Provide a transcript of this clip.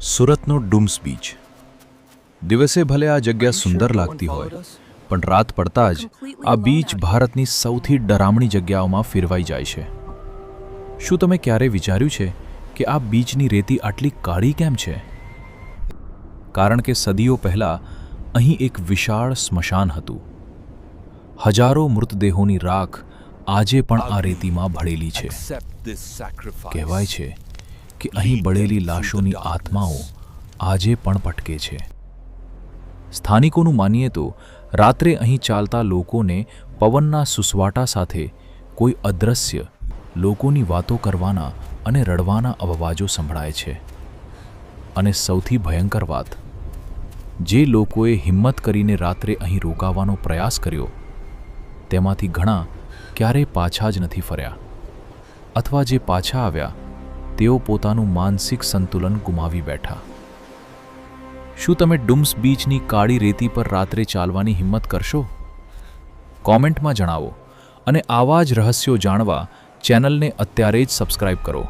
સુરતનો ડુમ્સ બીચ. દિવસે ભલે આ જગ્યા સુંદર લાગતી હોય, પણ રાત પડતા જ આ બીચ ભારતની સૌથી ડરામણી જગ્યાઓમાં ફેરવાઈ જાય છે. શું તમે ક્યારેય વિચાર્યું છે કે આ બીચની રેતી આટલી કાળી કેમ છે? કારણ કે સદીઓ પહેલાં અહીં એક વિશાળ સ્મશાન હતું. હજારો મૃતદેહોની રાખ આજે પણ આ રેતીમાં ભળેલી છે. કહેવાય છે કે અહીં બળેલી લાશોની આત્માઓ આજે પણ ભટકે છે. સ્થાનિકોનું માનીએ તો રાત્રે અહીં ચાલતા લોકોને પવનના સુસવાટા સાથે કોઈ અદૃશ્ય લોકોની વાતો કરવાના અને રડવાના અવાજો સંભળાય છે. અને સૌથી ભયંકર વાત, જે લોકોએ હિંમત કરીને રાત્રે અહીં રોકાવાનો પ્રયાસ કર્યો, તેમાંથી ઘણા ક્યારેય પાછા જ નથી ફર્યા, અથવા જે પાછા આવ્યા તેઓ પોતાનું માનસિક સંતુલન ગુમાવી બેઠા. શું તમે ડુમ્સ બીચની કાળી રેતી પર રાત્રે ચાલવાની હિંમત કરશો? કોમેન્ટમાં જણાવો અને આવા જ રહસ્યો જાણવા ચેનલને અત્યારે જ સબસ્ક્રાઇબ કરો.